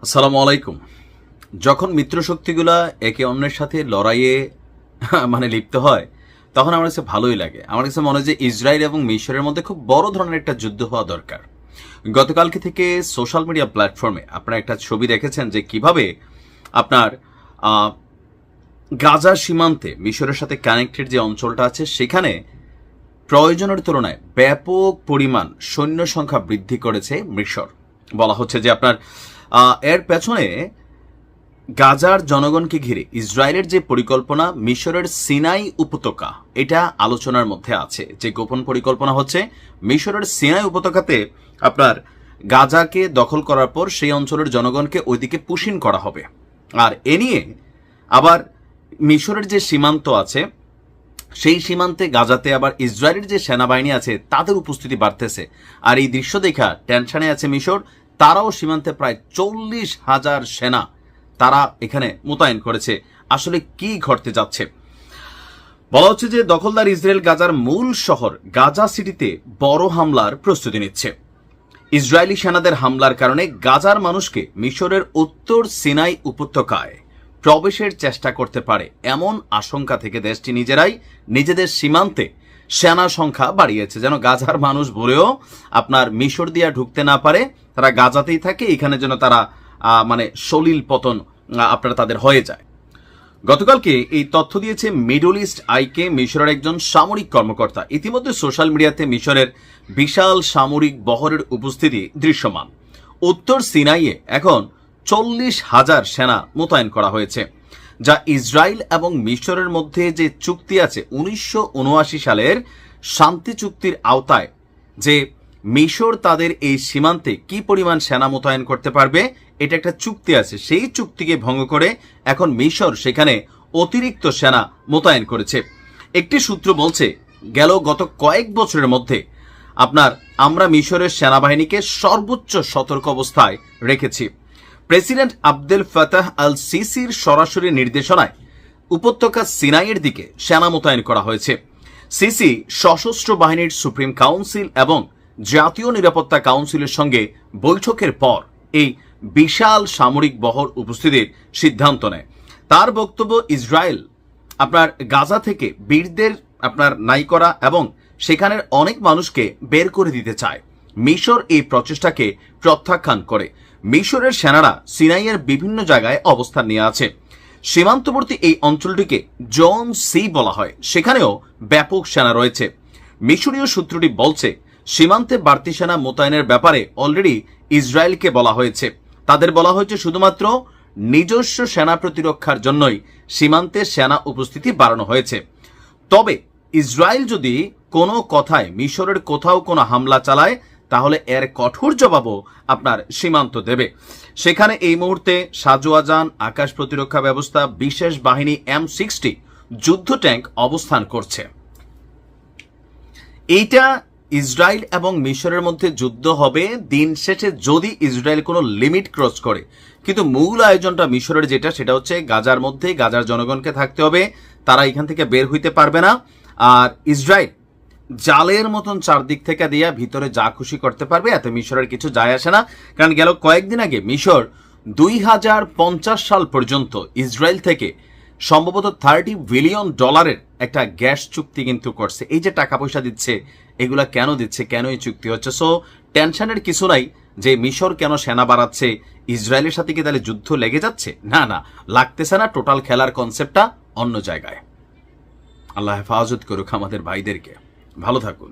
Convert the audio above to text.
আসসালামু আলাইকুম। যখন মিত্রশক্তিগুলা একে অন্যের সাথে লড়াইয়ে লিপ্ত হয়, তখন আমার কাছে ভালোই লাগে। আমার কাছে মনে হয় যে ইসরায়েল এবং মিশরের মধ্যে খুব বড় ধরনের একটা যুদ্ধ হওয়া দরকার। গতকালকে থেকে সোশ্যাল মিডিয়া প্ল্যাটফর্মে আপনারা একটা ছবি দেখেছেন যে কিভাবে আপনার আহ, গাজা সীমান্তে মিশরের সাথে কানেক্টেড যে অঞ্চলটা আছে সেখানে প্রয়োজনের তুলনায় ব্যাপক পরিমাণ সৈন্য সংখ্যা বৃদ্ধি করেছে মিশর। বলা হচ্ছে যে আপনার এর পেছনে গাজার জনগণকে ঘিরে ইসরায়েলের যে পরিকল্পনা, মিশরের সিনাই উপত্যকা, এটা আলোচনার মধ্যে আছে। যে গোপন পরিকল্পনা হচ্ছে মিশরের সিনাই উপত্যকাতে আপনার গাজাকে দখল করার পর সেই অঞ্চলের জনগণকে ওইদিকে পুশিন করা হবে। আর এ নিয়ে আবার মিশরের যে সীমান্ত আছে সেই সীমান্তে গাজাতে আবার ইসরায়েলের যে সেনাবাহিনী আছে তাদের উপস্থিতি বাড়তেছে। আর এই দৃশ্য দেখা টেনশনে আছে মিশর। তারাও সীমান্তে প্রায় 40,000 সেনা তারা এখানে মোতায়েন করেছে। আসলে কি ঘটতে যাচ্ছে? বলা হচ্ছে যে দখলদার ইসরায়েল গাজার মূল শহর গাজা সিটিতে বড় হামলার প্রস্তুতি নিচ্ছে। ইসরায়েলি সেনাদের হামলার কারণে গাজার মানুষকে মিশরের উত্তর সিনাই উপত্যকায় প্রবেশের চেষ্টা করতে পারে এমন আশঙ্কা থেকে দেশটি নিজেরাই নিজেদের সীমান্তে সেনা সংখ্যা বাড়িয়েছে, যেন গাজার মানুষ ভুলেও আপনার মিশর দিয়া ঢুকতে না পারে, তারা গাজাতেই থাকে, এখানে যেন তারা সলিল পতন আপনারা তাদের হয়ে যায়। গতকালকে এই তথ্য দিয়েছে মিডল ইস্ট আইকে মিশরের একজন সামরিক কর্মকর্তা। ইতিমধ্যে সোশ্যাল মিডিয়াতে মিশরের বিশাল সামরিক বহরের উপস্থিতি দৃশ্যমান। উত্তর সিনাইয়ে এখন 40,000 সেনা মোতায়েন করা হয়েছে, যা ইসরায়েল এবং মিশরের মধ্যে যে চুক্তি আছে 1979 সালের শান্তি চুক্তির আওতায়, যে মিশর তাদের এই সীমান্তে কি পরিমাণ সেনা মোতায়েন করতে পারবে এটা একটা চুক্তি আছে। সেই চুক্তিকে ভঙ্গ করে এখন মিশর সেখানে অতিরিক্ত সেনা মোতায়েন করেছে। একটি সূত্র বলছে গত কয়েক বছরের মধ্যে আমরা মিশরের সেনাবাহিনীকে সর্বোচ্চ সতর্ক অবস্থায় রেখেছি। প্রেসিডেন্ট আবদেল ফাতাহ আল সিসির সরাসরি নির্দেশনায় উপত্যকা সিনাইয়ের দিকে সেনা মোতায়েন করা হয়েছে। সিসি সশস্ত্র বাহিনীর সুপ্রিম কাউন্সিল এবং জাতীয় নিরাপত্তা কাউন্সিলের সঙ্গে বৈঠকের পর এই বিশাল সামরিক বহর উপস্থিতির সিদ্ধান্ত নেয়। তার বক্তব্য, ইসরায়েল গাজা থেকে বীরদের নাই করা এবং সেখানের অনেক মানুষকে বের করে দিতে চায়। মিশর এই প্রচেষ্টাকে প্রত্যাখ্যান করে। মিশরের সেনারা সিনাইয়ের বিভিন্ন জায়গায় অবস্থান নিয়ে আছে। সীমান্তবর্তী এই অঞ্চলটিকে জোন সি বলা হয়, সেখানেও ব্যাপক সেনা রয়েছে। মিশরীয় সূত্রটি বলছে সীমান্তে বাড়তি সেনা মোতায়েনের ব্যাপারে অলরেডি ইসরায়েলকে বলা হয়েছে। তাদের বলা হয়েছে শুধুমাত্র নিজস্ব সেনা প্রতিরক্ষার জন্যই সীমান্তে সেনা উপস্থিতি বাড়ানো হয়েছে। তবে ইসরায়েল যদি কোনো কথায় মিশরের কোথাও কোনো হামলা চালায় তাহলে এর কঠোর জবাবও সীমান্ত দেবে। সেখানে এই মুহূর্তে সাজোয়াজান আকাশ প্রতিরক্ষা ব্যবস্থা, বিশেষ বাহিনী M60 যুদ্ধ ট্যাঙ্ক অবস্থান করছে। এইটা ইসরায়েল এবং মিশরের মধ্যে যুদ্ধ হবে দিন শেষে যদি ইসরায়েল কোনো লিমিট ক্রস করে। কিন্তু মূল আয়োজনটা মিশরের সেটা হচ্ছে গাজার মধ্যে গাজার জনগণকে থাকতে হবে, তারা এখান থেকে বের হইতে পারবে না। আর ইসরায়েল জালের মতন চারদিক থেকে দিয়া ভিতরে যা খুশি করতে পারবে, এতে মিশরের কিছু যায় আসে না। কারণ কয়েকদিন আগে মিশর 2050 সাল পর্যন্ত ইসরায়েল থেকে সম্ভবত $30 বিলিয়ন একটা গ্যাস চুক্তি কিন্তু করছে। এই যে টাকা পয়সা দিচ্ছে, এগুলা কেন দিচ্ছে, কেন এই চুক্তি হচ্ছে? সো টেনশনের কিছু নাই যে মিশর কেন সেনা বাড়াচ্ছে, ইসরায়েলের সাথে কি তাহলে যুদ্ধ লেগে যাচ্ছে? না, লাগতেছে না। টোটাল খেলার কনসেপ্টটা অন্য জায়গায়। আল্লাহ হেফাজত করুক আমাদের ভাইদেরকে। ভালো থাকুন।